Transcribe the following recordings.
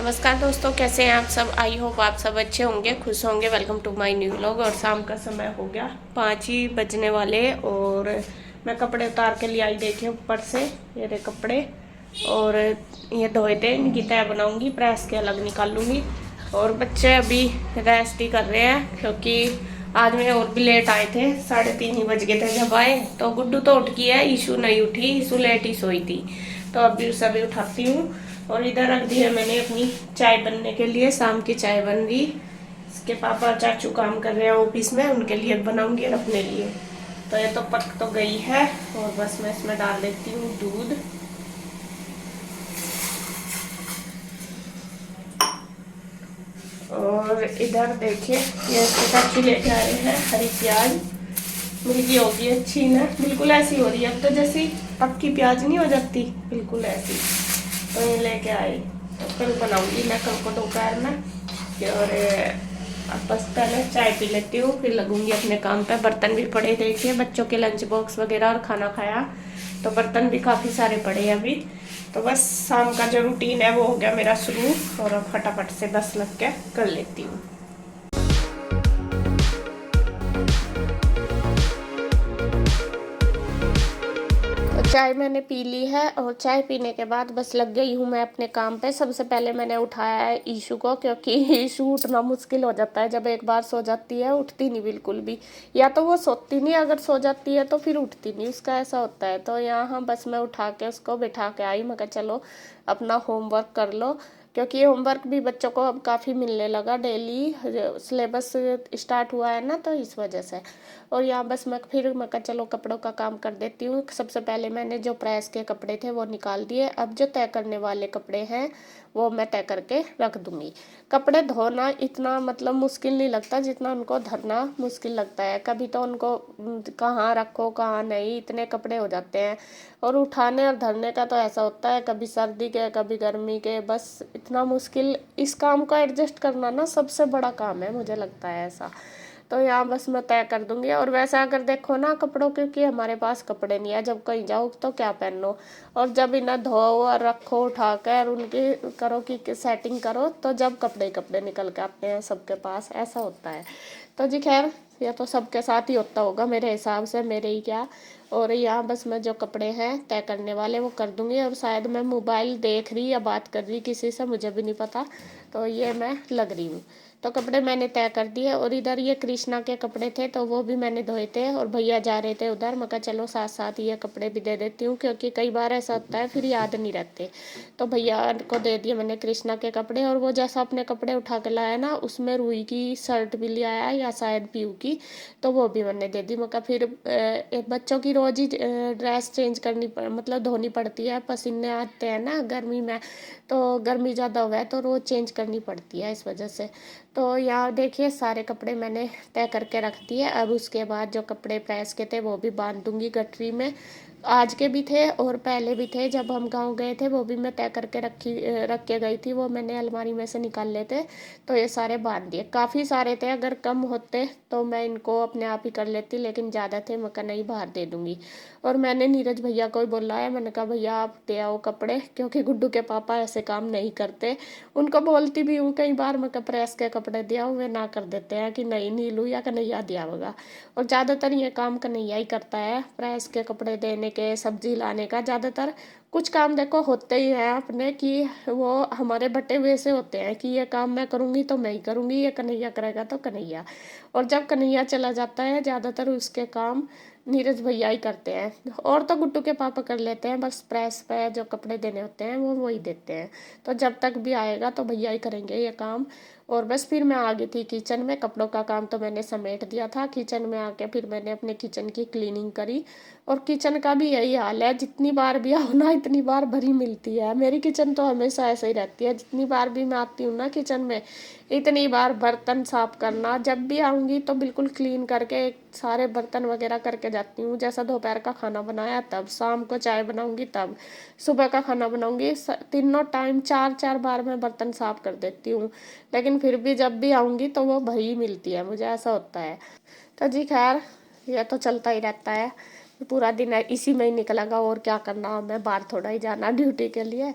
नमस्कार दोस्तों, कैसे हैं आप सब। आई होप आप सब अच्छे होंगे, खुश होंगे। Welcome to my new vlog. और शाम का समय हो गया, 5 ही बजने वाले। और मैं कपड़े उतार के ले आई, देखे ऊपर से ये रहे कपड़े। और ये धोए थे, इनकी तय बनाऊंगी, प्रेस के अलग निकालूंगी। और बच्चे अभी रेस्ट ही कर रहे हैं, क्योंकि आज में और भी लेट आए थे। 3:30 ही बज गए थे जब आए। तो गुड्डू तो उठ गई है, ईशू नहीं उठी, ईशू लेट ही सोई थी। तो अभी सभी उठाती हूँ। और इधर रख दी है मैंने अपनी चाय बनने के लिए। शाम की चाय बन रही। इसके पापा चाचू काम कर रहे हैं ऑफिस में, उनके लिए बनाऊंगी और अपने लिए। तो ये तो पक तो गई है, और बस मैं इसमें डाल देती हूँ दूध। और इधर देखिए, ये चाचू लेके आए हैं हरी प्याज। मुर्गी होगी अच्छी ना, बिल्कुल ऐसी हो रही है अब तो, जैसी पक्की प्याज नहीं हो जाती, बिल्कुल ऐसी। तो ये लेके आई, तो कल बनाऊंगी मैं, कल को दोपहर में। और अब बस पहले चाय पी लेती हूँ, फिर लगूंगी अपने काम पे। बर्तन भी पड़े, देखिए बच्चों के लंच बॉक्स वगैरह और खाना खाया, तो बर्तन भी काफ़ी सारे पड़े हैं अभी। तो बस शाम का जो रूटीन है वो हो गया मेरा शुरू, और अब फटाफट से बस लग के कर लेती हूँ। चाय मैंने पी ली है, और चाय पीने के बाद बस लग गई हूँ मैं अपने काम पे। सबसे पहले मैंने उठाया है ईशू को, क्योंकि ईशू उठना मुश्किल हो जाता है जब एक बार सो जाती है, उठती नहीं बिल्कुल भी। या तो वो सोती नहीं, अगर सो जाती है तो फिर उठती नहीं, उसका ऐसा होता है। तो यहाँ बस मैं उठा के उसको बिठा के आई। मैं कहा चलो अपना होमवर्क कर लो, क्योंकि होमवर्क भी बच्चों को अब काफ़ी मिलने लगा, डेली सिलेबस स्टार्ट हुआ है ना, तो इस वजह से। और यहाँ बस मैं कहा चलो कपड़ों का काम कर देती हूँ। सबसे पहले मैंने जो प्रेस के कपड़े थे वो निकाल दिए। अब जो तय करने वाले कपड़े हैं वो मैं तय करके रख दूँगी। कपड़े धोना इतना मतलब मुश्किल नहीं लगता जितना उनको धरना मुश्किल लगता है। कभी तो उनको कहाँ रखो कहाँ नहीं, इतने कपड़े हो जाते हैं। और उठाने और धरने का तो ऐसा होता है, कभी सर्दी के कभी गर्मी के, बस इतना मुश्किल। इस काम को एडजस्ट करना ना सबसे बड़ा काम है, मुझे लगता है ऐसा। तो यहाँ बस मैं तय कर दूंगी। और वैसा अगर देखो ना कपड़ों, क्योंकि हमारे पास कपड़े नहीं है, जब कहीं जाओ तो क्या पहनो, और जब इन्हें धो और रखो उठा कर उनकी करो कि सेटिंग करो, तो जब कपड़े कपड़े निकल के आते हैं सबके पास, ऐसा होता है। तो जी खैर, यह तो सबके साथ ही होता होगा मेरे हिसाब से, मेरे ही क्या। और यहाँ बस मैं जो कपड़े हैं तय करने वाले वो कर दूंगी। और शायद मैं मोबाइल देख रही या बात कर रही किसी से, मुझे भी नहीं पता। तो ये मैं लग रही हूँ। तो कपड़े मैंने तय कर दिए। और इधर ये कृष्णा के कपड़े थे, तो वो भी मैंने धोए थे, और भैया जा रहे थे उधर। मैं कहा चलो साथ साथ ये कपड़े भी दे देती हूँ, क्योंकि कई बार ऐसा होता है फिर याद नहीं रहते। तो भैया को दे दिए मैंने कृष्णा के कपड़े। और वो जैसा अपने कपड़े उठा के लाया ना, उसमें रूही की शर्ट भी ले आया, या शायद पीयू की, तो वो भी मैंने दे दी। मैं कहा फिर बच्चों की रोज ही ड्रेस चेंज मतलब धोनी पड़ती है, पसीने आते हैं ना गर्मी में, तो गर्मी ज़्यादा हुआ है तो रोज़ चेंज करनी पड़ती है, इस वजह से। तो यहाँ देखिए सारे कपड़े मैंने तय करके रख दिए। अब उसके बाद जो कपड़े प्रेस के थे वो भी बांध दूंगी गठरी में। आज के भी थे और पहले भी थे, जब हम गांव गए थे वो भी मैं तय करके रख के गई थी, वो मैंने अलमारी में से निकाल लेते। तो ये सारे बांध दिए। काफ़ी सारे थे, अगर कम होते तो मैं इनको अपने आप ही कर लेती, लेकिन ज़्यादा थे, मैं कहा नहीं बाहर दे दूंगी। और मैंने नीरज भैया को ही बोला है, मैंने कहा भैया आप दे आओ कपड़े, क्योंकि गुड्डू के पापा ऐसे काम नहीं करते। उनको बोलती भी हूँ कई बार, मैं प्रेस के कपड़े दिया हूँ, वे ना कर देते हैं कि नहीं नीलू या कन्हैया दिया होगा। और ज़्यादातर ये काम कन्हैया ही करता है, प्रेस के कपड़े देने के, सब्जी लाने का। ज़्यादातर कुछ काम देखो होते ही हैं अपने, कि वो हमारे बटे हुए से होते हैं कि ये काम मैं करूँगी तो मैं ही करूँगी, ये कन्हैया करेगा तो कन्हैया। और जब कन्हैया चला जाता है ज़्यादातर उसके काम नीरज भैया ही करते हैं। और तो गुड्डू के पापा कर लेते हैं, बस प्रेस पे जो कपड़े देने होते हैं वो वही देते हैं। तो जब तक भी आएगा तो भैया ही करेंगे ये काम। और बस फिर मैं आ गई थी किचन में। कपड़ों का काम तो मैंने समेट दिया था। किचन में आके फिर मैंने अपने किचन की क्लीनिंग करी। और किचन का भी यही हाल है, जितनी बार भी आओ ना इतनी बार भरी मिलती है। मेरी किचन तो हमेशा ऐसे ही रहती है, जितनी बार भी मैं आती हूँ ना किचन में, इतनी बार बर्तन साफ करना। जब भी आऊँगी तो बिल्कुल क्लीन करके सारे बर्तन वगैरह करके जाती हूँ। जैसा दोपहर का खाना बनाया तब, शाम को चाय बनाऊँगी तब, सुबह का खाना बनाऊँगी, तीनों टाइम 4-4 बार मैं बर्तन साफ कर देती हूँ। लेकिन फिर भी जब भी आऊँगी तो वो भरी मिलती है मुझे, ऐसा होता है। तो जी खैर, यह तो चलता ही रहता है। पूरा दिन इसी में ही निकलेगा, और क्या करना, मैं बाहर थोड़ा ही जाना ड्यूटी के लिए।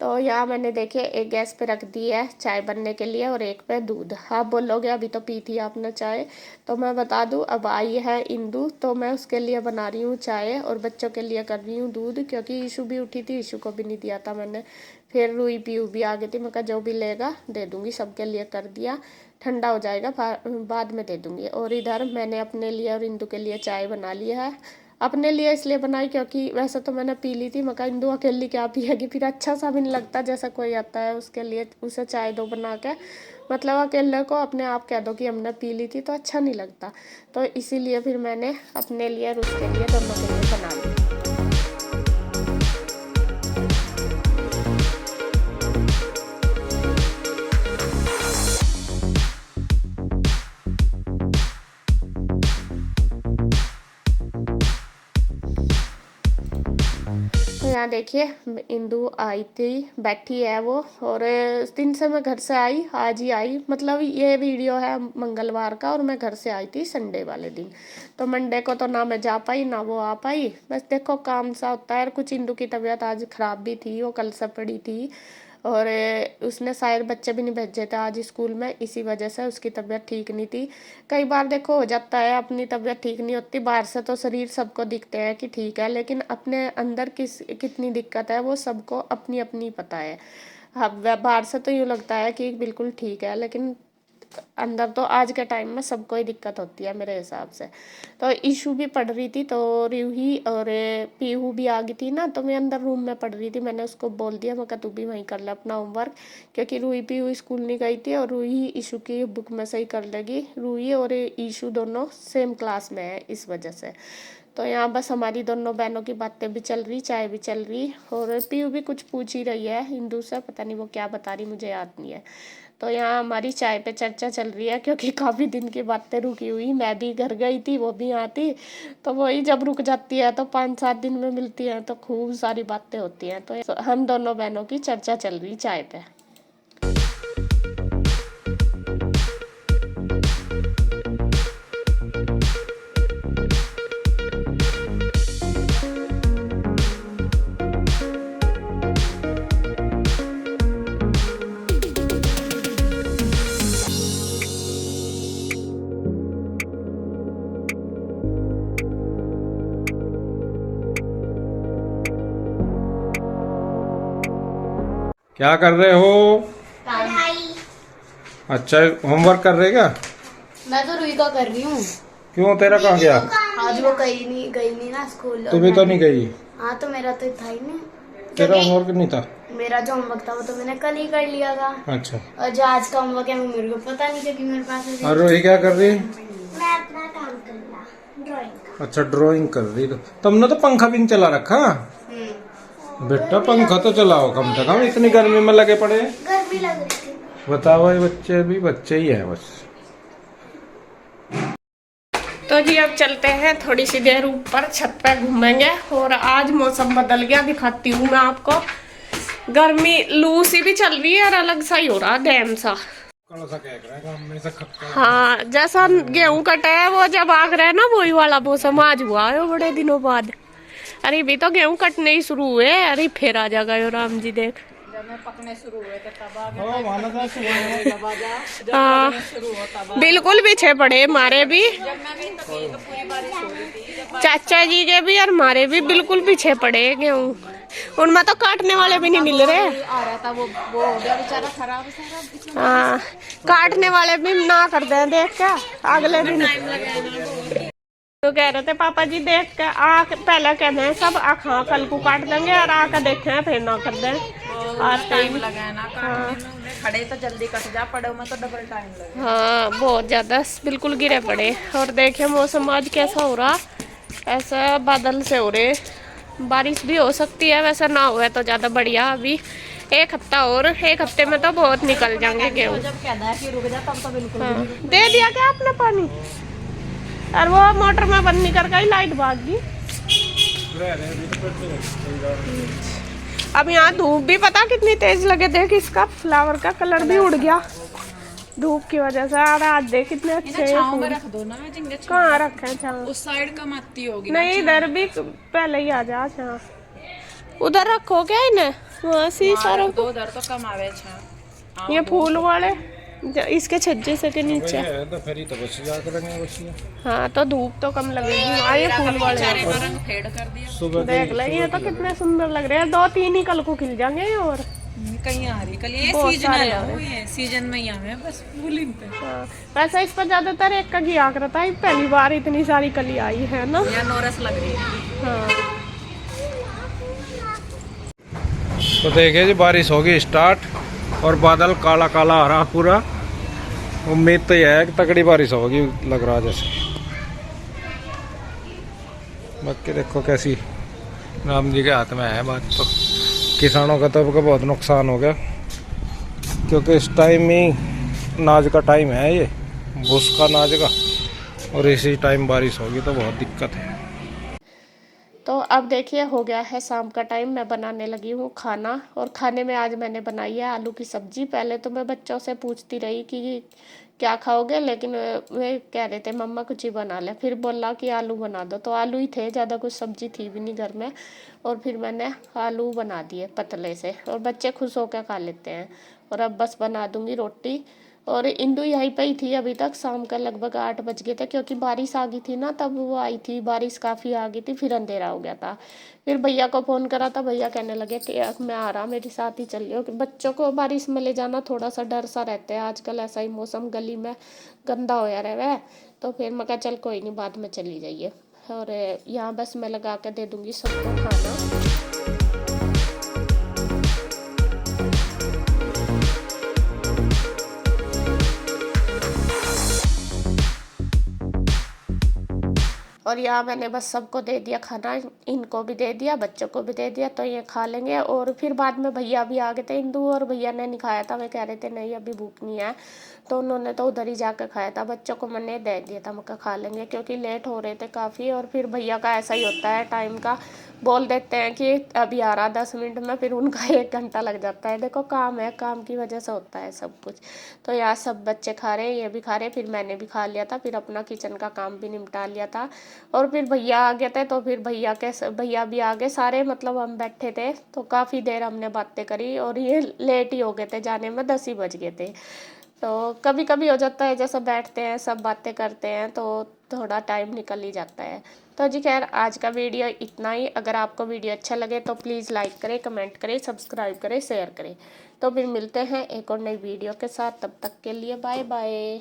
तो यहाँ मैंने देखिए एक गैस पे रख दी है चाय बनने के लिए और एक पे दूध। आप बोलोगे अभी तो पी थी आपने चाय, तो मैं बता दूं अब आई है इंदू, तो मैं उसके लिए बना रही हूँ चाय और बच्चों के लिए कर रही हूँ दूध, क्योंकि ईशू भी उठी थी, ईशू को भी नहीं दिया था मैंने। फिर रूई पीयू भी आ गई थी, मैं कहा जो भी लेगा दे दूँगी, सबके लिए कर दिया, ठंडा हो जाएगा बाद में दे दूँगी। और इधर मैंने अपने लिए और इंदू के लिए चाय बना लिया है। अपने लिए इसलिए बनाई क्योंकि वैसे तो मैंने पी ली थी, मैं कहा इंदू अकेली क्या पिएगी, फिर अच्छा सा भी नहीं लगता, जैसा कोई आता है उसके लिए उसे चाय दो बना के, मतलब अकेले को अपने आप कह दो कि हमने पी ली थी तो अच्छा नहीं लगता। तो इसीलिए फिर मैंने अपने लिए और उसके लिए दोनों के लिए बना ली। यहाँ देखिए इंदू आई थी, बैठी है वो, और इस दिन से मैं घर से आई, आज ही आई, मतलब ये वीडियो है मंगलवार का और मैं घर से आई थी संडे वाले दिन। तो मंडे को तो ना मैं जा पाई ना वो आ पाई, बस देखो काम सा होता है। और कुछ इंदू की तबीयत आज ख़राब भी थी, वो कल से पड़ी थी, और उसने शायद बच्चे भी नहीं भेजे थे आज स्कूल में, इसी वजह से उसकी तबीयत ठीक नहीं थी। कई बार देखो हो जाता है, अपनी तबीयत ठीक नहीं होती, बाहर से तो शरीर सबको दिखते हैं कि ठीक है, लेकिन अपने अंदर कितनी दिक्कत है वो सबको अपनी अपनी पता है। अब बाहर से तो यूँ लगता है कि बिल्कुल ठीक है, लेकिन अंदर तो आज के टाइम में सबको ही दिक्कत होती है मेरे हिसाब से। तो ईशू भी पढ़ रही थी, तो रूही और पीहू भी आ गई थी ना, तो मैं अंदर रूम में पढ़ रही थी, मैंने उसको बोल दिया, मैं कहा तू भी वहीं कर ले अपना होमवर्क, क्योंकि रूही पीहू स्कूल नहीं गई थी और रूही ईशू की बुक में से ही कर लेगी। रूही और ईशू दोनों सेम क्लास में है इस वजह से। तो यहाँ बस हमारी दोनों बहनों की बातें भी चल रही, चाय भी चल रही, और पीयू भी कुछ पूछ ही रही है हिंदू से, पता नहीं वो क्या बता रही, मुझे याद नहीं है। तो यहाँ हमारी चाय पे चर्चा चल रही है, क्योंकि काफ़ी दिन की बातें रुकी हुई, मैं भी घर गई थी, वो भी यहाँ थी, तो वही जब रुक जाती है तो 5-7 दिन में मिलती है तो खूब सारी बातें होती हैं। तो हम दोनों बहनों की चर्चा चल रही चाय पे। क्या कर रहे हो? पढ़ाई। अच्छा, होमवर्क कर रहे क्या? मैं तो रुई का कर रही हूँ। क्यों, तेरा कहाँ गया? आज वो गई नहीं ना स्कूल। तू भी तो नहीं गई? हाँ, तो मेरा तो था ही नहीं। तेरा होमवर्क नहीं था? मेरा जो होमवर्क था वो तो मैंने कल ही कर लिया था। अच्छा। और जो आज का होमवर्क है वो मेरे को पता नहीं, क्योंकि मेरे पास और रोही क्या कर रही? मैं अपना काम कर रहा, ड्राइंग। अच्छा, ड्राइंग कर रही। तो तुमने तो पंखा भी नहीं चला रखा बेटा, पंखा तो चलाओ कम से कम, इतनी गर्मी में लगे पड़े। गर्मी लग रही थी। बताओ, ये बच्चे भी बच्चे ही है बस। तो जी अब चलते हैं, थोड़ी सी देर ऊपर छत पे घूमेंगे, और आज मौसम बदल गया, दिखाती हूँ मैं आपको। गर्मी लू सी भी चल रही है और अलग सा ही हो रहा डैम सा। हाँ, जैसा गेहूं कटा है वो जब आग रहा है ना, वही वाला मौसम आज हुआ है बड़े दिनों बाद। अरे भी तो गेहूं कटने ही शुरू हुए, अरे फिर आ जाएगा यो राम जी देख। पकने शुरू हुए बिल्कुल पीछे पड़े हमारे भी, चाचा जी के भी और हमारे भी बिल्कुल पीछे पड़े गेहूं। उनमें तो काटने वाले भी नहीं मिल रहे। हाँ, काटने वाले भी ना कर दे देख के अगले दिन। तो कह रहे थे पापा जी देख के आ, पहले कहते हैं सब हाँ कल को काट देंगे, और आकर देखे हैं फिर ना कर दें। और टाइम लगा ना काटने में, खड़े तो जल्दी कट जा, पड़े में तो डबल टाइम लगे। हाँ, बहुत ज्यादा बिल्कुल गिरे पड़े। और देखे मौसम आज कैसा हो रहा, ऐसा बादल से हो रहे, बारिश भी हो सकती है, वैसा ना हुआ तो ज्यादा बढ़िया। अभी एक हफ्ता और, एक हफ्ते में तो बहुत निकल जाएंगे गेहूँ। दे दिया क्या आपने पानी? और वो मोटर में बंद नहीं कर गई, लाइट भाग गई। अब यहाँ धूप भी पता कितनी तेज लगे, देख इसका फ्लावर का कलर भी उड़ गया, धूप की वजह से आ रहा। आज देख कितने अच्छे हैं छाँव में फूल। रख दो ना जिनके कहाँ रखे हैं छाँव? उस साइड कम आती होगी। नहीं इधर भी पहले ही आ जा छाँव। उधर रखो क्या इन्हें? वहाँ से सारा दो उधर तो कम आवे छाँव। ये फूल वाले इसके छज्जे से के नीचे। है तो फिर ही तो बच जाकर रहेंगे बचिए। हाँ तो धूप तो कम लगेगी। हाँ ये फूल वाले चारे का रंग फेड कर दिया। सुबह देख ले, ये तो कितने सुंदर लग रहे हैं। 2-3 ही कल को खिल जाएंगे और कहीं आ रही कल ये बहुत सीजन सारे है आ रहे ये सीजन में ही आवे बस फूल इन पे। हाँ, वैसे इस पर ज्यादातर एक का घिया करता है। पहली बार इतनी सारी कली आई है ना। या नोरस लग रही है। हाँ तो देखिए जी बारिश होगी स्टार्ट और बादल काला काला आ रहा पूरा। उम्मीद तो यह है कि तगड़ी बारिश होगी लग रहा जैसे। बाकी देखो कैसी राम जी के हाथ में है बात। तो किसानों का तो अब बहुत नुकसान हो गया क्योंकि इस टाइम ही नाज का टाइम है ये भूस का नाज का और इसी टाइम बारिश होगी तो बहुत दिक्कत है। तो अब देखिए हो गया है शाम का टाइम। मैं बनाने लगी हूँ खाना और खाने में आज मैंने बनाई है आलू की सब्जी। पहले तो मैं बच्चों से पूछती रही कि क्या खाओगे, लेकिन वे कह रहे थे मम्मा कुछ ही बना ले। फिर बोला कि आलू बना दो, तो आलू ही थे, ज़्यादा कुछ सब्जी थी भी नहीं घर में। और फिर मैंने आलू बना दिए पतले से और बच्चे खुश होकर खा लेते हैं। और अब बस बना दूंगी रोटी। और इंदु यहीं पे ही थी अभी तक। शाम का लगभग 8 बज गए थे क्योंकि बारिश आ गई थी ना, तब वो आई थी। बारिश काफ़ी आ गई थी, फिर अंधेरा हो गया था। फिर भैया को फ़ोन करा था, भैया कहने लगे कि मैं आ रहा, मेरे साथ ही चलिए। बच्चों को बारिश में ले जाना थोड़ा सा डर सा रहता है। आजकल ऐसा ही मौसम गली में गंदा होया रहा है। तो फिर मैं कहा चल कोई नहीं, बाद में चली जाइए। और यहाँ बस मैं लगा के दे दूँगी सबको खाना। और यहाँ मैंने बस सबको दे दिया खाना। इनको भी दे दिया, बच्चों को भी दे दिया, तो ये खा लेंगे। और फिर बाद में भैया भी आ गए थे। इंदु और भैया ने नहीं खाया था। वे कह रहे थे नहीं अभी भूख नहीं है, तो उन्होंने तो उधर ही जाकर खाया था। बच्चों को मैंने दे दिया था, मैं खा लेंगे क्योंकि लेट हो रहे थे काफ़ी। और फिर भैया का ऐसा ही होता है, टाइम का बोल देते हैं कि अभी आ रहा 10 मिनट में, फिर उनका 1 घंटा लग जाता है। देखो काम है, काम की वजह से होता है सब कुछ। तो यहाँ सब बच्चे खा रहे, ये भी खा रहे, फिर मैंने भी खा लिया था। फिर अपना किचन का काम भी निपटा लिया था। और फिर भैया आ गए थे, तो फिर भैया भी आ गए सारे। मतलब हम बैठे थे तो काफ़ी देर हमने बातें करी और ये लेट ही हो गए थे जाने में, 10 ही बज गए थे। तो कभी कभी हो जाता है जैसे बैठते हैं सब बातें करते हैं तो थोड़ा टाइम निकल ही जाता है। तो जी खैर आज का वीडियो इतना ही। अगर आपको वीडियो अच्छा लगे तो प्लीज़ लाइक करें, कमेंट करें, सब्सक्राइब करें, शेयर करें। तो फिर मिलते हैं एक और नई वीडियो के साथ। तब तक के लिए बाय बाय।